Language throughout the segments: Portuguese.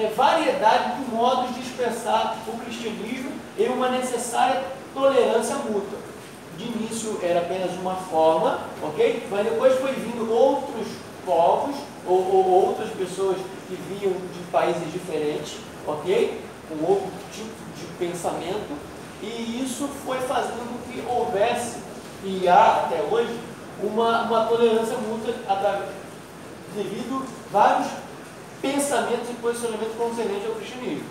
variedade de modos de expressar o cristianismo e uma necessária tolerância mútua. De início era apenas uma forma, ok? Mas depois foi vindo outros povos ou outras pessoas que vinham de países diferentes, ok? Com outro tipo de pensamento, e isso foi fazendo com que houvesse, e há até hoje, uma tolerância mútua devido a vários pensamentos e posicionamentos concernentes ao cristianismo.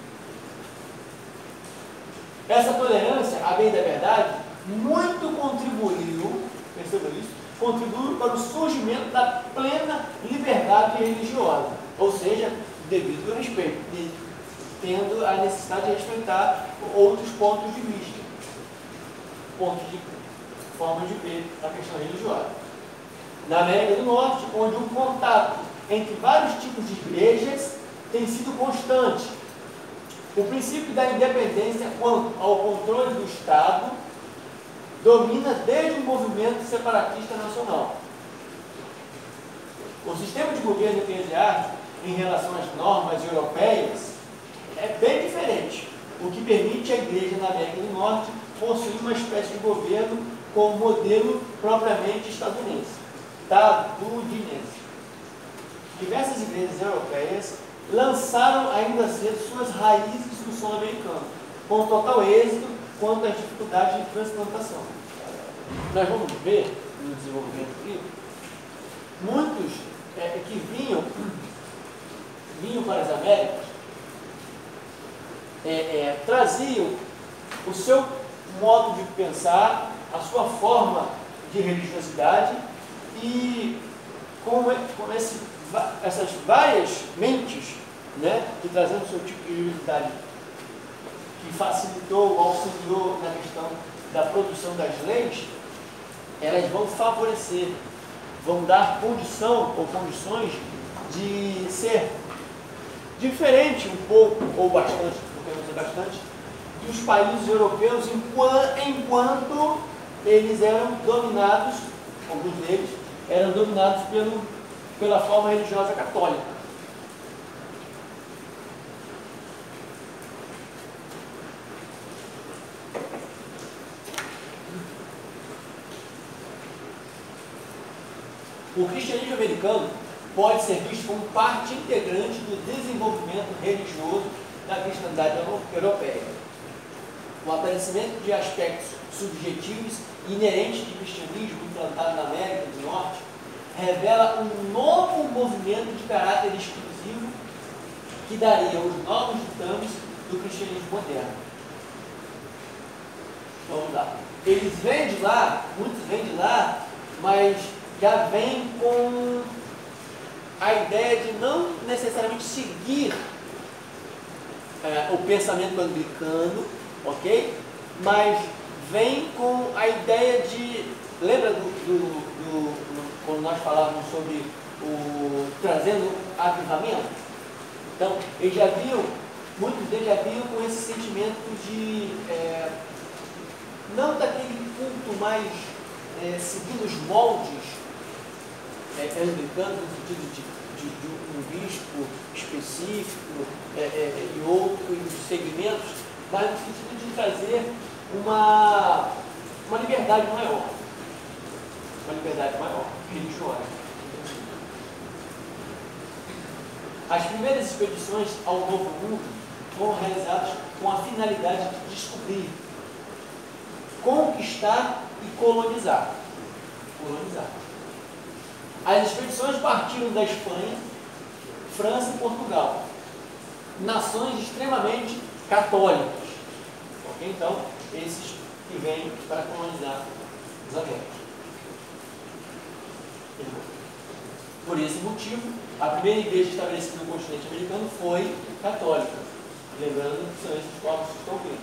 Essa tolerância, a bem da verdade, muito contribuiu, percebam isso, contribuiu para o surgimento da plena liberdade religiosa, ou seja, devido ao respeito, tendo a necessidade de respeitar outros pontos de vista, pontos de formas de ver a questão religiosa. Na América do Norte, onde o contato entre vários tipos de igrejas tem sido constante, o princípio da independência quanto ao controle do Estado domina desde o movimento separatista nacional. O sistema de governo eclesiástico em relação às normas europeias é bem diferente, o que permite à Igreja na América do Norte possuir uma espécie de governo com um modelo propriamente estadunidense. Diversas igrejas europeias lançaram ainda cedo suas raízes no solo americano, com total êxito quanto às dificuldades de transplantação. Nós vamos ver no desenvolvimento aqui, muitos que vinham para as Américas, traziam o seu modo de pensar, a sua forma de religiosidade, e com essas várias mentes, né, que trazendo o seu tipo de religiosidade, que facilitou, auxiliou na questão da produção das leis, elas vão favorecer, vão dar condição ou condições de ser diferente um pouco, ou bastante, porque não é bastante, dos países europeus, enquanto eles eram dominados, alguns deles, eram dominados pela forma religiosa católica. O cristianismo americano pode ser visto como parte integrante do desenvolvimento religioso da cristandade europeia. O aparecimento de aspectos subjetivos inerentes do cristianismo implantado na América do Norte revela um novo movimento de caráter exclusivo que daria os novos ditames do cristianismo moderno. Vamos lá. Eles vêm de lá, muitos vêm de lá, mas já vem com a ideia de não necessariamente seguir o pensamento anglicano, ok? Mas vem com a ideia de... Lembra quando nós falávamos sobre trazendo avivamento? Então, muitos deles já vinham com esse sentimento de... não daquele culto mais seguindo os moldes anglicanos, no sentido de um bispo específico e outros segmentos, mas no sentido de trazer uma liberdade maior. Uma liberdade maior, religiosa. As primeiras expedições ao Novo Mundo foram realizadas com a finalidade de descobrir, conquistar e colonizar. As expedições partiram da Espanha, França e Portugal, nações extremamente católicas. Okay? Então, esses que vêm para colonizar os Américas. Por esse motivo, a primeira igreja estabelecida no continente americano foi católica. Lembrando que são esses povos que estão vendo.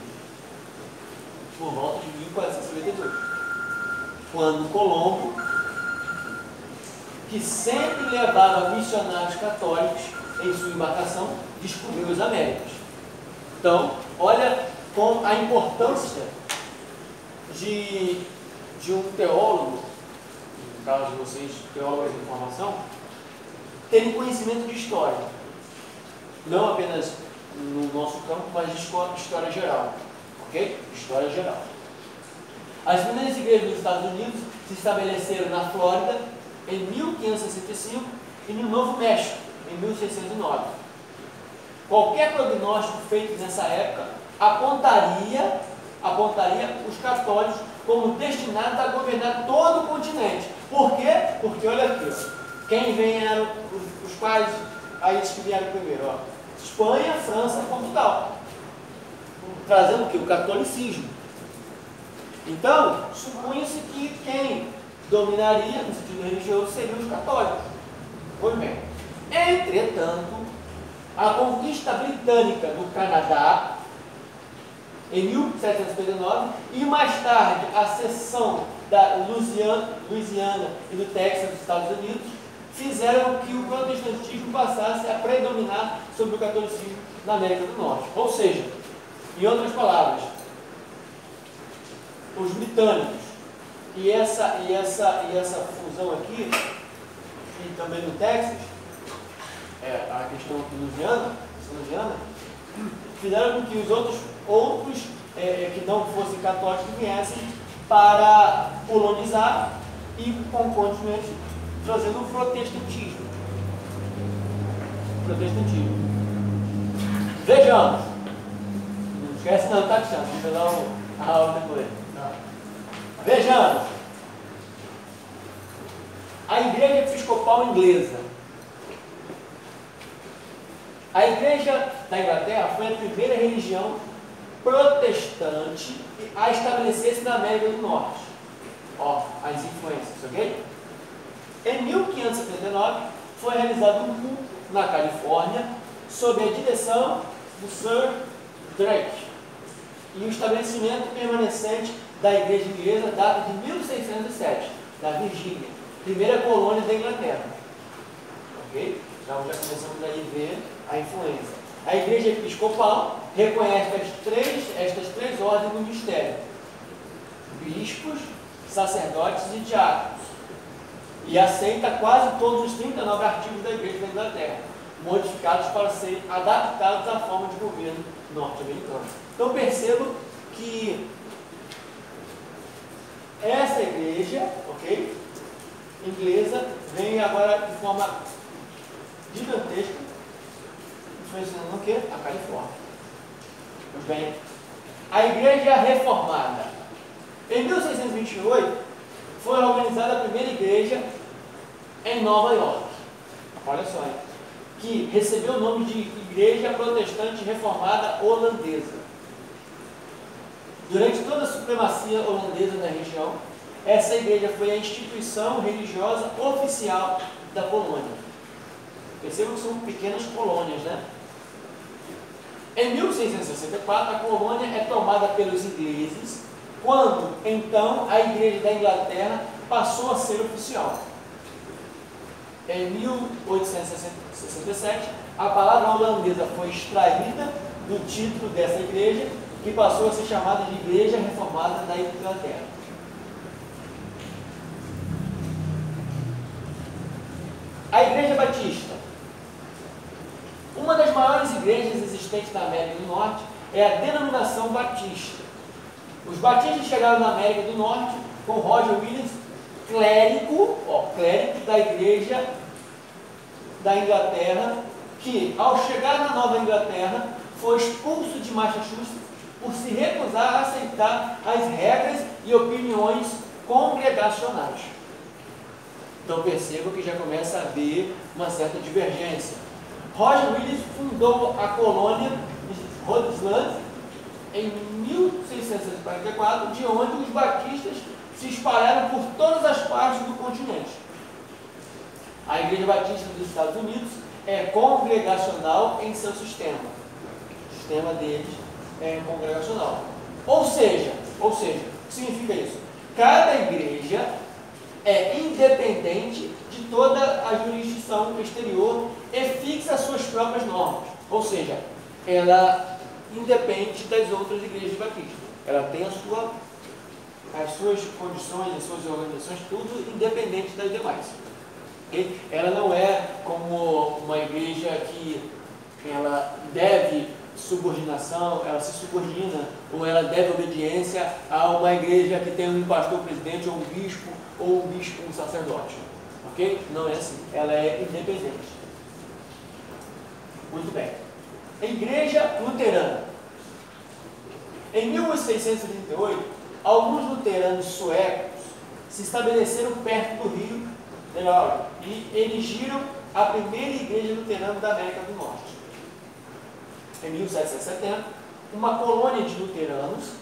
Por volta de 1492. Quando Colombo, que sempre levava missionários católicos em sua embarcação, descobriu as Américas. Então, olha com a importância de um teólogo, no caso de vocês, teólogos de informação, terem conhecimento de história. não apenas no nosso campo, mas de história geral. Ok? História geral. As primeiras igrejas dos Estados Unidos se estabeleceram na Flórida em 1565 e no Novo México em 1609. Qualquer prognóstico feito nessa época apontaria os católicos como destinados a governar todo o continente. Por quê? Porque olha aqui, ó, quem vieram, os quais países que vieram primeiro, ó, Espanha, França e Portugal, trazendo o que? O catolicismo. Então, supunha-se que quem dominaria no sentido religioso seriam os católicos. Pois bem, entretanto, a conquista britânica do Canadá em 1759 e mais tarde a cessão da Louisiana e do Texas dos Estados Unidos fizeram que o protestantismo passasse a predominar sobre o catolicismo na América do Norte. Ou seja, em outras palavras, os britânicos e essa fusão aqui, e também no Texas, a questão aqui Louisiana, fizeram com que os outros que não fossem católicos viessem para colonizar e, concomitantemente, trazendo o protestantismo. Vejamos. Não esquece não, tá, Cristiano? Vamos pegar a aula depois. Vejamos. A Igreja Episcopal Inglesa. A Igreja da Inglaterra foi a primeira religião protestante a estabelecer-se na América do Norte. Ó, as influências, ok? Em 1579, foi realizado um culto na Califórnia, sob a direção do Sir Drake. E o estabelecimento permanecente da Igreja Inglesa data de 1607, da Virgínia, primeira colônia da Inglaterra. Ok? Então já começamos aí a ver a influência. A Igreja Episcopal reconhece estas três ordens do mistério: bispos, sacerdotes e diáconos, e aceita quase todos os 39 artigos da Igreja da Inglaterra, modificados para serem adaptados à forma de governo norte-americano. Então percebam que essa igreja, ok, inglesa, vem agora de forma gigantesca, influenciando o quê? A Califórnia. Pois bem, a Igreja Reformada. Em 1628, foi organizada a primeira igreja em Nova York. Olha só, hein? Que recebeu o nome de Igreja Protestante Reformada Holandesa. Durante toda a supremacia holandesa na região, essa igreja foi a instituição religiosa oficial da colônia. Percebam que são pequenas colônias, né? Em 1664, a colônia é tomada pelos ingleses, quando, então, a Igreja da Inglaterra passou a ser oficial. Em 1867, a palavra holandesa foi extraída do título dessa igreja, que passou a ser chamada de Igreja Reformada da Inglaterra. A Igreja Batista. Uma das maiores igrejas existentes na América do Norte é a denominação batista. Os batistas chegaram na América do Norte com Roger Williams, clérigo da Igreja da Inglaterra, que, ao chegar na Nova Inglaterra, foi expulso de Massachusetts por se recusar a aceitar as regras e opiniões congregacionais. Então percebam que já começa a haver uma certa divergência. Roger Williams fundou a colônia de Rhode Island em 1644, de onde os batistas se espalharam por todas as partes do continente. A Igreja Batista dos Estados Unidos é congregacional em seu sistema. O sistema deles é congregacional. Ou seja, o que significa isso? Cada igreja é independente de toda a jurisdição exterior e fixa suas próprias normas. Ou seja, ela independe das outras igrejas batistas. Ela tem as suas condições, as suas organizações, tudo independente das demais. Okay? Ela não é como uma igreja que ela ela deve subordinação, ela se subordina ou ela deve obediência a uma igreja que tem um pastor presidente ou um bispo um sacerdote. Ok? Não é assim. Ela é independente. Muito bem. Igreja luterana. Em 1638, alguns luteranos suecos se estabeleceram perto do rio Delaware e erigiram a primeira igreja luterana da América do Norte. Em 1770, uma colônia de luteranos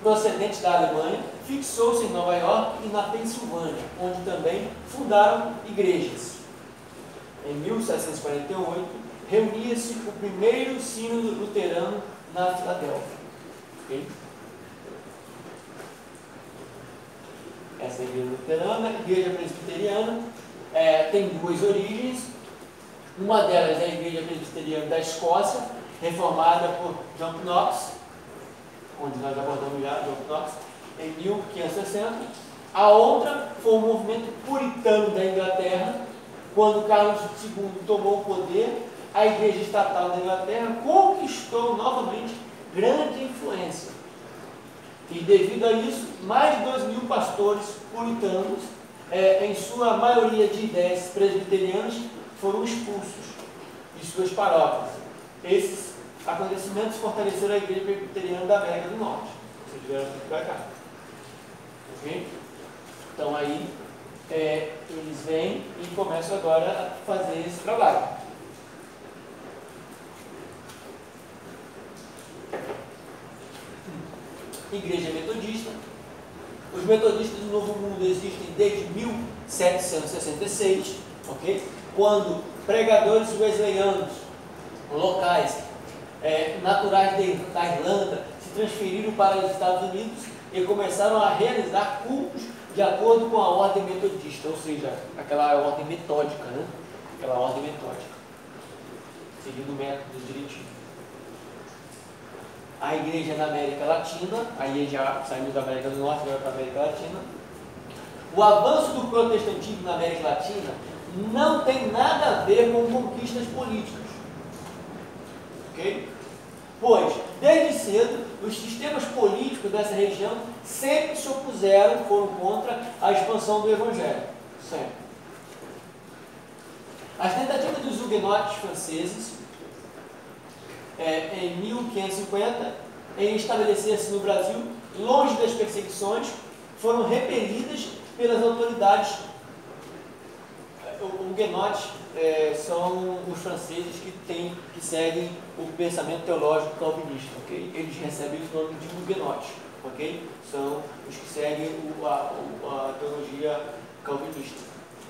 procedentes da Alemanha fixou-se em Nova York e na Pensilvânia, onde também fundaram igrejas. Em 1748, reunia-se o primeiro sínodo luterano na Filadélfia. Okay? Essa é a igreja luterana, a igreja presbiteriana, tem duas origens. Uma delas é a igreja presbiteriana da Escócia, reformada por John Knox, onde nós abordamos já John Knox, em 1560. A outra foi o movimento puritano da Inglaterra, quando Carlos II tomou o poder, a igreja estatal da Inglaterra conquistou novamente grande influência. E devido a isso, mais de 2.000 pastores puritanos, em sua maioria de ideias presbiterianas, foram expulsos de suas paróquias. Esses acontecimentos fortaleceram a igreja presbiteriana da América do Norte. Vocês tiveram tudo para cá. Ok? Então aí, eles vêm e começam agora a fazer esse trabalho. Igreja metodista. Os metodistas do Novo Mundo existem desde 1766, ok? Quando pregadores wesleyanos locais, naturais da Irlanda, se transferiram para os Estados Unidos e começaram a realizar cultos de acordo com a ordem metodista, ou seja, aquela ordem metódica, né? Aquela ordem metódica, seguindo o método direitinho. A igreja na América Latina, aí já saímos da América do Norte, agora para a América Latina. O avanço do protestantismo na América Latina não tem nada a ver com conquistas políticas. Ok? Pois, desde cedo, os sistemas políticos dessa região sempre se opuseram, foram contra a expansão do Evangelho. Sempre. As tentativas dos huguenotes franceses, em 1550, em estabelecer-se no Brasil, longe das perseguições, foram repelidas pelas autoridades. Huguenotes são os franceses que seguem o pensamento teológico calvinista, ok? Eles recebem o nome de huguenotes, ok? São os que seguem a teologia calvinista.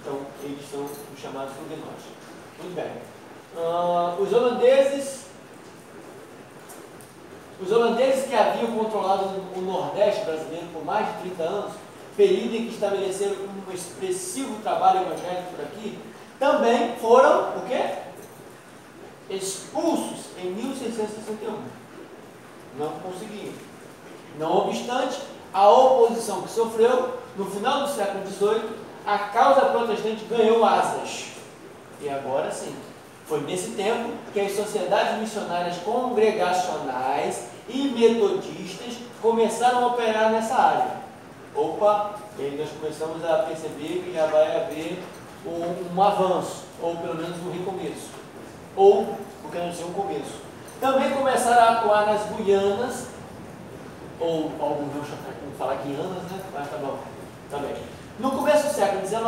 Então, eles são os chamados huguenotes. Muito bem. Os holandeses que haviam controlado o Nordeste brasileiro por mais de 30 anos, período em que estabeleceram um expressivo trabalho evangélico por aqui, também foram, o quê? Expulsos em 1661. Não conseguiram. Não obstante, a oposição que sofreu, no final do século XVIII, a causa protestante ganhou asas. E agora sim, foi nesse tempo que as sociedades missionárias congregacionais e metodistas começaram a operar nessa área. Opa, e aí nós começamos a perceber que já vai haver um avanço, ou pelo menos um recomeço, ou, porque não sei, um começo. Também começaram a atuar nas Guianas, ou alguns vão falar Guianas, né? Mas tá bom, também. No começo do século XIX,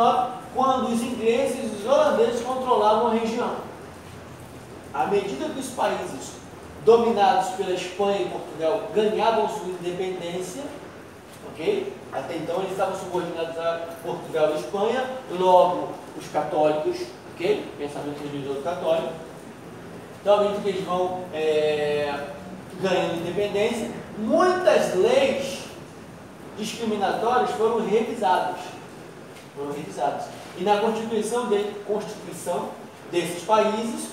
quando os ingleses e os holandeses controlavam a região. À medida que os países dominados pela Espanha e Portugal ganhavam sua independência, ok? Até então eles estavam subordinados a Portugal e Espanha, logo os católicos, ok? Pensamento religioso católico. Então, à medida que eles vão ganhando independência, muitas leis discriminatórias foram revisadas. E na Constituição desses países,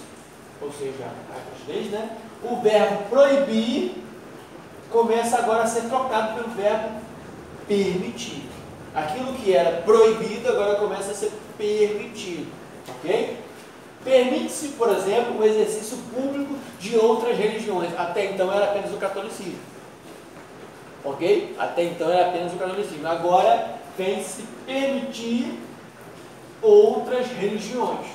ou seja, as leis, né? O verbo proibir começa agora a ser trocado pelo verbo permitir. Aquilo que era proibido agora começa a ser permitido, ok? Permite-se, por exemplo, o exercício público de outras religiões. Até então era apenas o catolicismo. Ok? Até então era apenas o catolicismo. Agora vem-se permitir outras religiões.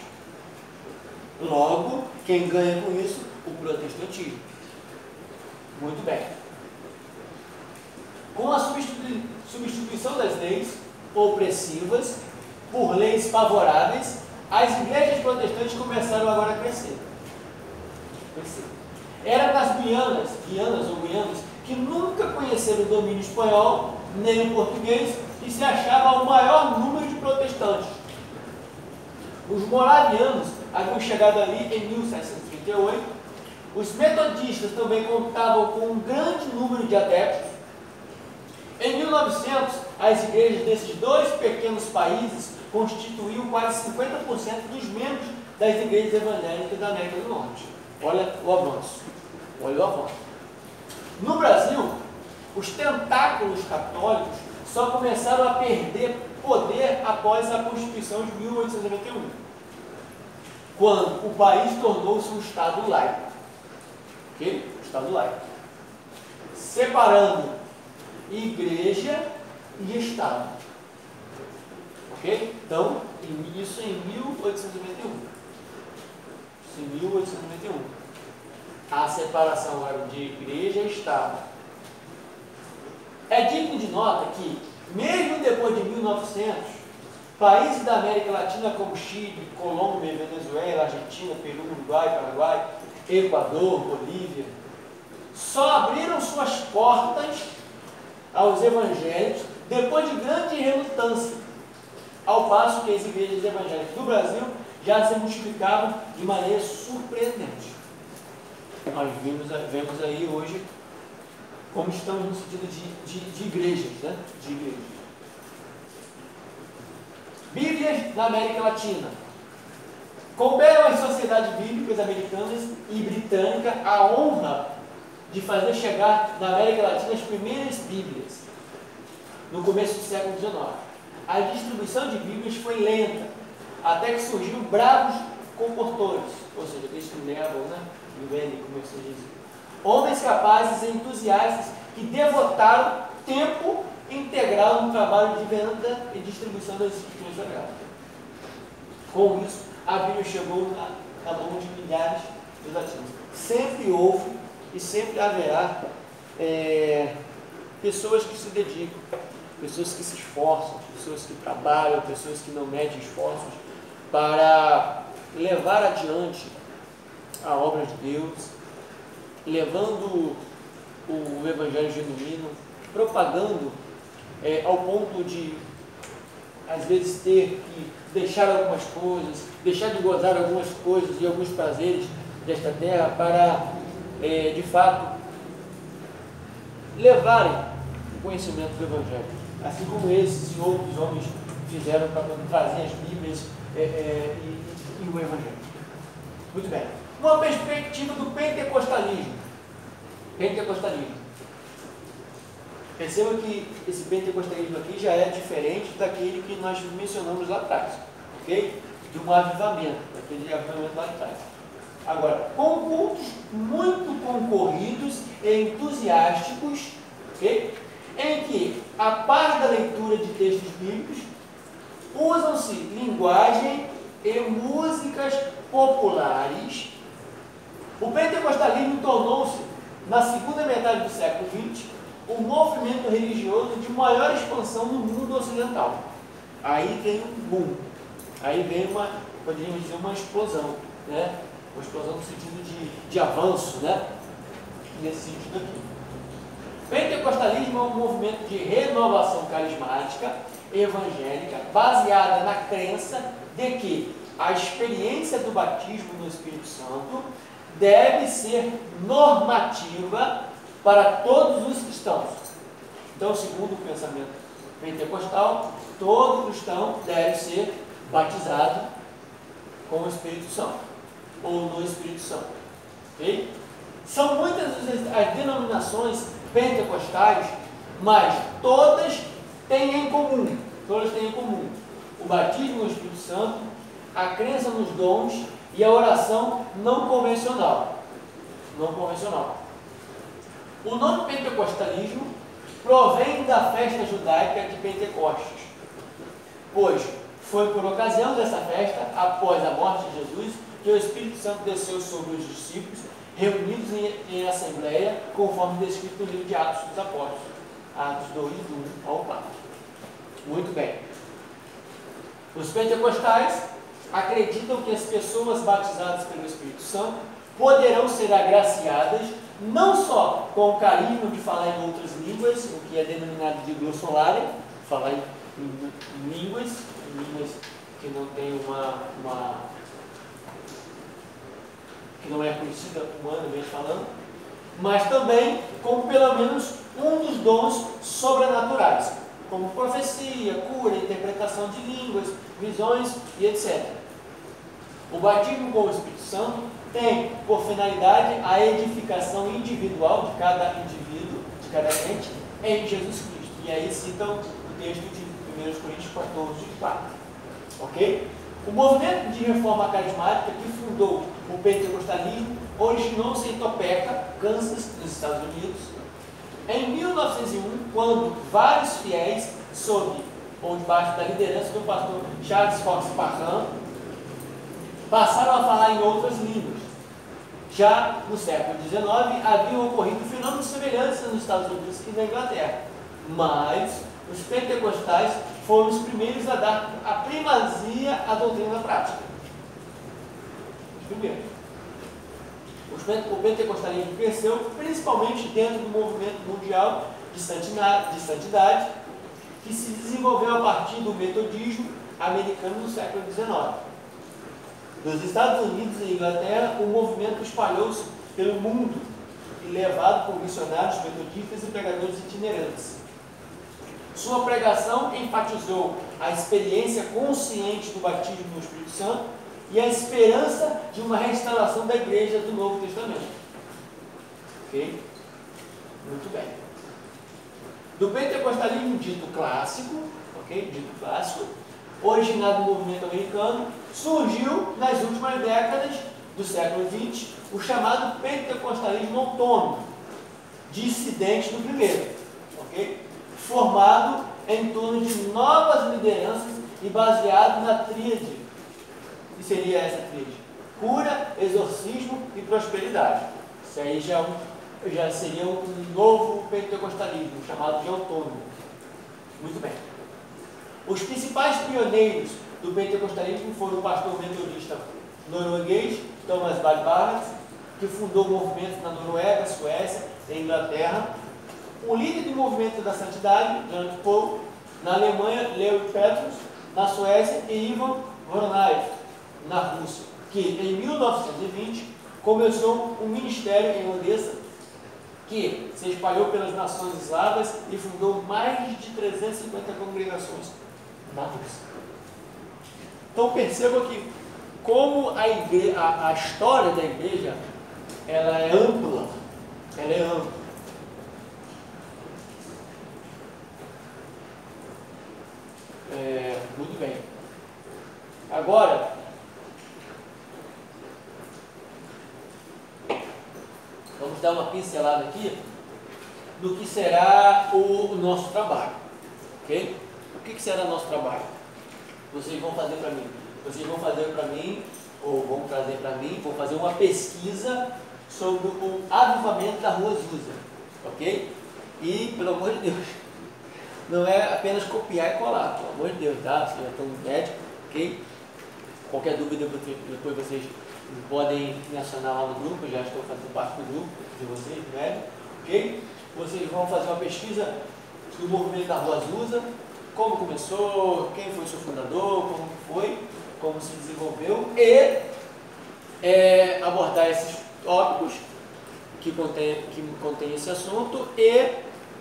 Logo, quem ganha com isso? O protestantismo. Muito bem. Com a substituição das leis opressivas por leis favoráveis, as igrejas protestantes começaram agora a crescer. Era nas Guianas que nunca conheceram o domínio espanhol, nem o português, e se achava o maior número de protestantes. Os moravianos haviam chegado ali em 1738, os metodistas também contavam com um grande número de adeptos. Em 1900, as igrejas desses dois pequenos países constituíam quase 50% dos membros das igrejas evangélicas da América do Norte. Olha o avanço. Olha o avanço. No Brasil, os tentáculos católicos só começaram a perder poder após a Constituição de 1891, quando o país tornou-se um Estado laico. Ok? Estado laico. Separando igreja e Estado. Ok? Então, isso em 1891. Isso em 1891. A separação agora de igreja e Estado. É digno de nota que, mesmo depois de 1900, países da América Latina como Chile, Colômbia, Venezuela, Argentina, Peru, Uruguai, Paraguai, Equador, Bolívia, só abriram suas portas aos evangélicos depois de grande relutância, ao passo que as igrejas evangélicas do Brasil já se multiplicavam de maneira surpreendente. Nós vemos aí hoje como estamos no sentido de igrejas, né? De igrejas. Bíblias na América Latina. Couberam às sociedades bíblicas americanas e britânicas a honra de fazer chegar na América Latina as primeiras Bíblias, no começo do século XIX. A distribuição de Bíblias foi lenta, até que surgiram bravos comportores, ou seja, aqueles que levam, né? Como se diz. Homens capazes e entusiastas que devotaram tempo integral no trabalho de venda e distribuição das escrituras sagradas. Com isso, a Bíblia chegou na mão de milhares de latinos. Sempre houve e sempre haverá pessoas que se dedicam, pessoas que se esforçam, pessoas que trabalham, pessoas que não medem esforços para levar adiante a obra de Deus, levando o Evangelho genuíno, propagando ao ponto de, às vezes, ter que deixar algumas coisas, deixar de gozar algumas coisas e alguns prazeres desta terra para, de fato, levarem o conhecimento do Evangelho, assim como esses e outros homens fizeram para trazer as Bíblias e o Evangelho. Muito bem. Uma perspectiva do pentecostalismo. Perceba que esse pentecostalismo aqui já é diferente daquele que nós mencionamos lá atrás, ok? De um avivamento, daquele avivamento lá atrás. Agora, com cultos muito concorridos e entusiásticos, ok? Em que, a par da leitura de textos bíblicos, usam-se linguagem e músicas populares. O pentecostalismo tornou-se, na segunda metade do século XX, o movimento religioso de maior expansão no mundo ocidental. Aí vem um boom, aí vem poderíamos dizer, uma explosão, né? Uma explosão no sentido de avanço, né? Nesse sentido aqui. Pentecostalismo é um movimento de renovação carismática, evangélica, baseada na crença de que a experiência do batismo no Espírito Santo deve ser normativa para todos os cristãos. Então, segundo o pensamento pentecostal, todo cristão deve ser batizado com o Espírito Santo, ou no Espírito Santo. Okay? São muitas as denominações pentecostais, mas todas têm em comum o batismo no Espírito Santo, a crença nos dons e a oração não convencional. Não convencional. O nome pentecostalismo provém da festa judaica de Pentecostes, pois foi por ocasião dessa festa, após a morte de Jesus, que o Espírito Santo desceu sobre os discípulos, reunidos em assembleia, conforme descrito no livro de Atos dos Apóstolos, Atos 2, do 1 ao 4. Muito bem. Os pentecostais acreditam que as pessoas batizadas pelo Espírito Santo poderão ser agraciadas não só com o carisma de falar em outras línguas, o que é denominado de glossolalia, falar em línguas que não tem que não é conhecida humanamente falando, mas também com pelo menos um dos dons sobrenaturais, como profecia, cura, interpretação de línguas, visões e etc. O batismo com o Espírito Santo tem por finalidade a edificação individual de cada indivíduo, de cada crente, em Jesus Cristo. E aí citam o texto de 1 Coríntios 14, 4. Ok? O movimento de reforma carismática que fundou o pentecostalismo originou-se em Topeka, Kansas, nos Estados Unidos, em 1901, quando vários fiéis, sob ou debaixo da liderança do pastor Charles Fox Parham, passaram a falar em outras línguas. Já no século XIX, haviam ocorrido fenômenos semelhantes nos Estados Unidos e na Inglaterra, mas os pentecostais foram os primeiros a dar a primazia à doutrina prática. Os primeiros. O pentecostalismo cresceu principalmente dentro do movimento mundial de santidade, que se desenvolveu a partir do metodismo americano no século XIX. Nos Estados Unidos e Inglaterra, o movimento espalhou-se pelo mundo e levado por missionários metodistas e pregadores itinerantes. Sua pregação enfatizou a experiência consciente do batismo no Espírito Santo e a esperança de uma restauração da igreja do Novo Testamento. Ok? Muito bem. Do pentecostalismo dito clássico, ok? Dito clássico, originado no movimento americano, surgiu nas últimas décadas do século XX o chamado pentecostalismo autônomo, dissidente do primeiro, ok? Formado em torno de novas lideranças e baseado na tríade. O que seria essa tríade? Cura, exorcismo e prosperidade. Isso aí já seria um novo pentecostalismo, chamado de autônomo. Muito bem. Os principais pioneiros do pentecostalismo foram o pastor metodista norueguês Thomas Barth, que fundou movimento na Noruega, Suécia e Inglaterra. O líder do movimento da santidade, John Paul, na Alemanha, Leo Petrus, na Suécia, e Ivan Voronayev, na Rússia, que em 1920 começou um ministério em Odessa que se espalhou pelas nações eslavas e fundou mais de 350 congregações na Rússia. Então perceba que como a história da igreja ela é ampla, ela é ampla. Muito bem. Agora, vamos dar uma pincelada aqui do que será o nosso trabalho. Ok? O que será o nosso trabalho? Vocês vão fazer para mim. Vocês vão fazer para mim, ou vão trazer para mim, vou fazer uma pesquisa sobre o avivamento da Rua Azusa. Ok? E, pelo amor de Deus, não é apenas copiar e colar, pelo amor de Deus, tá? Vocês já estão no médico, ok? Qualquer dúvida, depois vocês podem me acionar lá no grupo, eu já estou fazendo parte do grupo de vocês, do médico, ok? Vocês vão fazer uma pesquisa do movimento da Rua Azusa, como começou, quem foi seu fundador, como foi, como se desenvolveu, e abordar esses tópicos que contém esse assunto e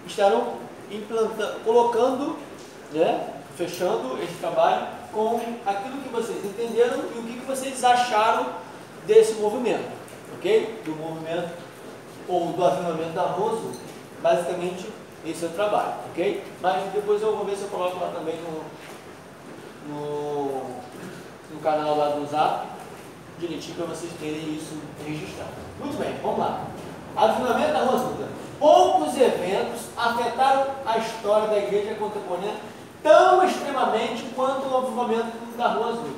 estarão colocando, né, fechando esse trabalho com aquilo que vocês entenderam e o que vocês acharam desse movimento, ok? Do movimento ou do avivamento da Rua Azul. Basicamente, esse é o trabalho, ok? Mas depois eu vou ver se eu coloco lá também no canal lá do Zap, direitinho para vocês terem isso registrado. Muito bem, vamos lá. Avivamento da Rua Azusa. Poucos eventos afetaram a história da igreja contemporânea tão extremamente quanto o avivamento da Rua Azusa,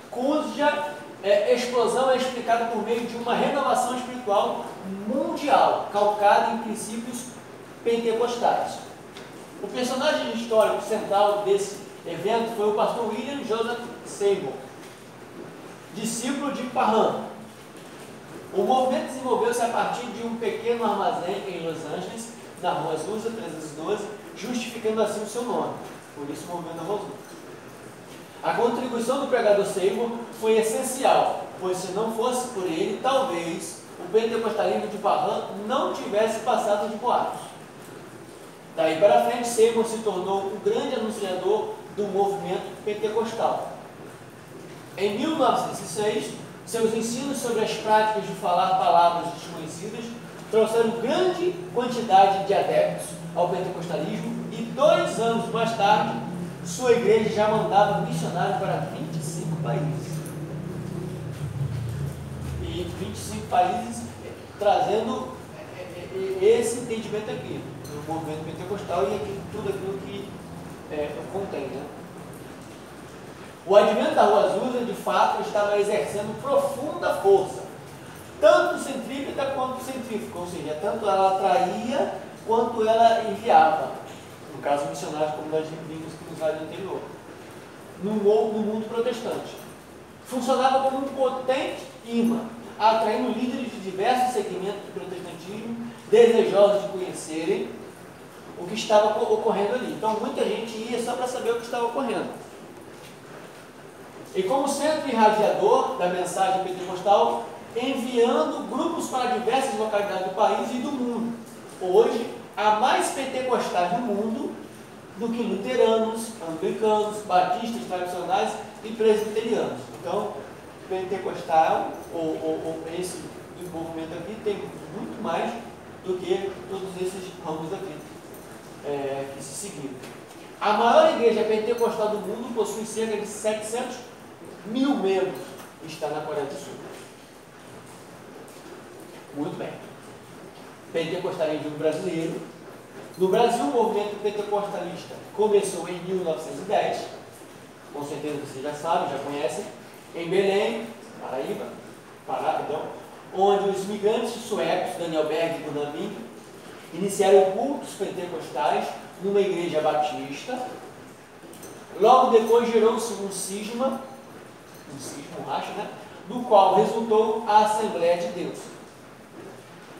cuja explosão é explicada por meio de uma renovação espiritual mundial, calcada em princípios pentecostais. O personagem histórico central desse evento foi o pastor William Joseph Seymour, discípulo de Parham. O movimento desenvolveu-se a partir de um pequeno armazém em Los Angeles, na Rua Azusa 312, justificando assim o seu nome, por isso o movimento da Rua Azusa. A contribuição do pregador Seymour foi essencial, pois se não fosse por ele, talvez o pentecostalismo de Parham não tivesse passado de boatos. Daí para frente, Seymour se tornou um grande anunciador do movimento pentecostal. Em 1906, seus ensinos sobre as práticas de falar palavras desconhecidas trouxeram grande quantidade de adeptos ao pentecostalismo e 2 anos mais tarde, sua igreja já mandava missionários para 25 países. E 25 países trazendo esse entendimento aqui, do movimento pentecostal e aqui, tudo aquilo que contém, né? O advento da Rua Azusa, de fato, estava exercendo profunda força, tanto centrípeta quanto centrífuga, ou seja, tanto ela atraía quanto ela enviava, no caso missionários, como nós vimos no slide anterior, no mundo protestante. Funcionava como um potente imã, atraindo líderes de diversos segmentos do protestantismo, desejosos de conhecerem o que estava ocorrendo ali. Então, muita gente ia só para saber o que estava ocorrendo. E como centro irradiador da mensagem pentecostal, enviando grupos para diversas localidades do país e do mundo. Hoje, há mais pentecostais no mundo do que luteranos, anglicanos, batistas tradicionais e presbiterianos. Então, pentecostal, ou esse movimento aqui, tem muito mais do que todos esses ramos aqui que se seguiram. A maior igreja pentecostal do mundo possui cerca de 700 mil membros e está na Coreia do Sul. Muito bem. Pentecostalismo brasileiro. No Brasil, o movimento pentecostalista começou em 1910, com certeza vocês já sabem, já conhecem, em Belém, Pará, onde os migrantes suecos, Daniel Berg e Gunnar Mink, iniciaram cultos pentecostais numa igreja batista. Logo depois gerou-se um racha, né? Do qual resultou a Assembleia de Deus,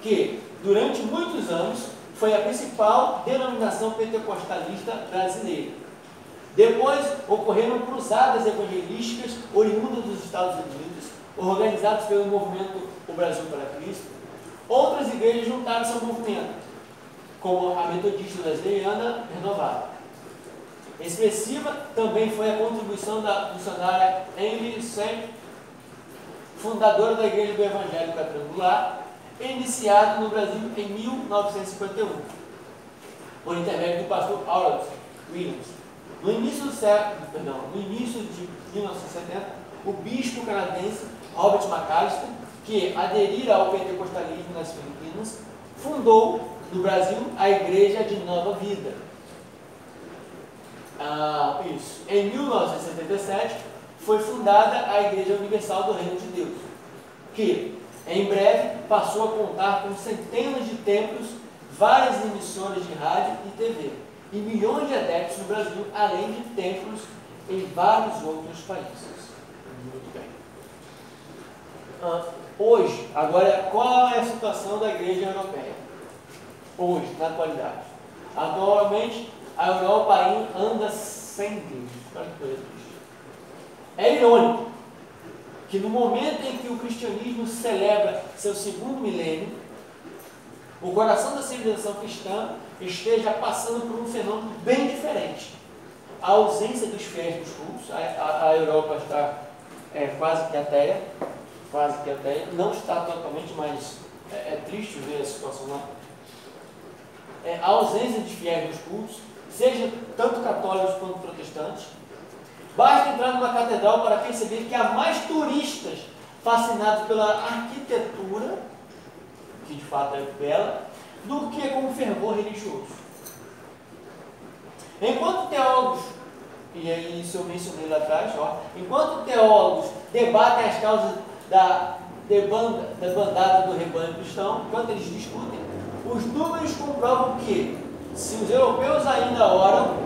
que durante muitos anos foi a principal denominação pentecostalista brasileira. Depois ocorreram cruzadas evangelísticas oriundas dos Estados Unidos, organizadas pelo movimento O Brasil para Cristo. Outras igrejas juntaram-se ao movimento, como a Metodista Wesleyana Renovada. Expressiva também foi a contribuição da missionária Emily Saint, fundadora da Igreja do Evangelho Quadrangular, iniciada no Brasil em 1951, por intermédio do pastor Harold Williams. No início de 1970, o bispo canadense Robert McAllister, que aderira ao pentecostalismo nas Filipinas, fundou no Brasil a Igreja de Nova Vida. Em 1977 foi fundada a Igreja Universal do Reino de Deus, que em breve passou a contar com centenas de templos, várias emissoras de rádio e TV e milhões de adeptos no Brasil, além de templos em vários outros países. Muito bem. Hoje, agora, qual é a situação da Igreja Europeia? Hoje, na atualidade. Atualmente, a Europa anda sem Deus. Olha que coisa triste. É irônico que no momento em que o cristianismo celebra seu 2º milênio, o coração da civilização cristã esteja passando por um fenômeno bem diferente. A ausência dos fiéis dos cultos. A Europa está quase que ateia, não está totalmente, mas é triste ver a situação lá. A ausência de fiéis dos cultos, seja tanto católicos quanto protestantes. Basta entrar numa catedral para perceber que há mais turistas fascinados pela arquitetura, que de fato é bela, do que com o fervor religioso. Enquanto teólogos, e aí isso eu mencionei lá atrás, enquanto teólogos debatem as causas da debandada do rebanho cristão, enquanto eles discutem, os números comprovam que, se os europeus ainda oram,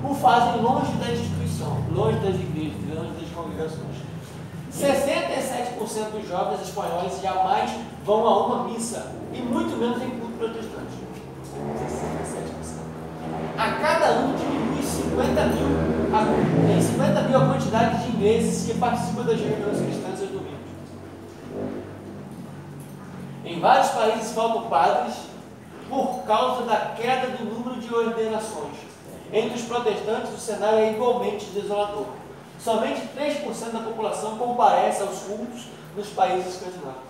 o fazem longe da instituição, longe das igrejas, longe das congregações. 67% dos jovens espanhóis jamais vão a uma missa, e muito menos em culto protestante. 67%. A cada ano diminui em 50 mil a quantidade de ingleses que participam das reuniões cristãs aos domingos. Em vários países faltam padres por causa da queda do número de ordenações. Entre os protestantes, o cenário é igualmente desolador. Somente 3% da população comparece aos cultos nos países escandinavos.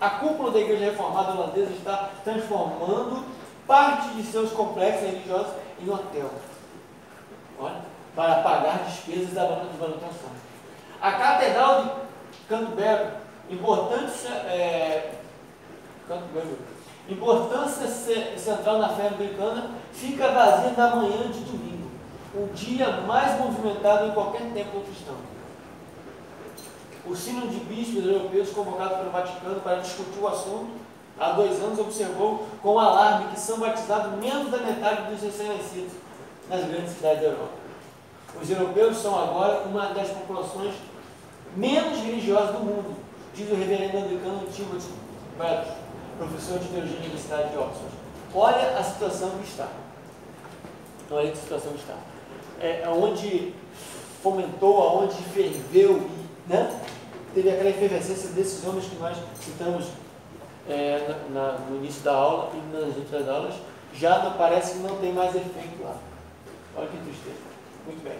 A cúpula da Igreja Reformada Holandesa está transformando parte de seus complexos religiosos em hotel. Olha, para pagar despesas da manutenção. A Catedral de Canterbury, importância central na fé anglicana, fica vazia na manhã de domingo, o dia mais movimentado em qualquer templo cristão. O Sínodo de Bispos Europeus, convocado pelo Vaticano para discutir o assunto, há 2 anos observou com alarme que são batizados menos da metade dos recém-nascidos nas grandes cidades da Europa. Os europeus são agora uma das populações menos religiosas do mundo, diz o reverendo anglicano Timothy Bradford, professor de teologia na Universidade de Oxford. Olha a situação que está. Olha que situação que está. Onde fomentou, aonde ferveu, né? Teve aquela efervescência desses homens que nós citamos no início da aula e nas outras aulas, já não, parece que não tem mais efeito lá. Olha que tristeza. Muito bem.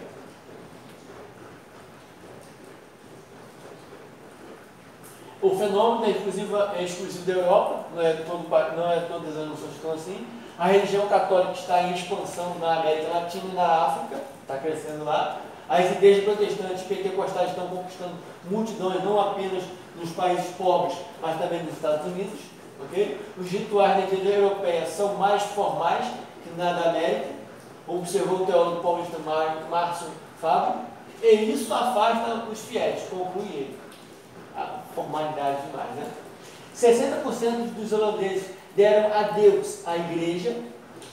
O fenômeno é exclusivo da Europa, não é todas as nações que estão assim. A religião católica está em expansão na América Latina e na África, está crescendo lá. As igrejas protestantes e pentecostais estão conquistando multidões, não apenas nos países pobres, mas também nos Estados Unidos. Okay? Os rituais da igreja europeia são mais formais que na da América, observou o teólogo paulista Márcio Fábio, e isso afasta os fiéis, conclui ele. A formalidade demais, né? 60% dos holandeses deram adeus à igreja,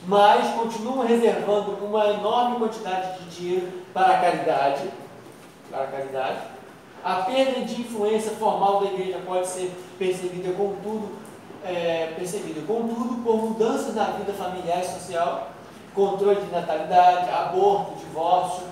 mas continuam reservando uma enorme quantidade de dinheiro para a caridade. A perda de influência formal da igreja pode ser percebida, contudo, por mudanças na vida familiar e social, controle de natalidade, aborto, divórcio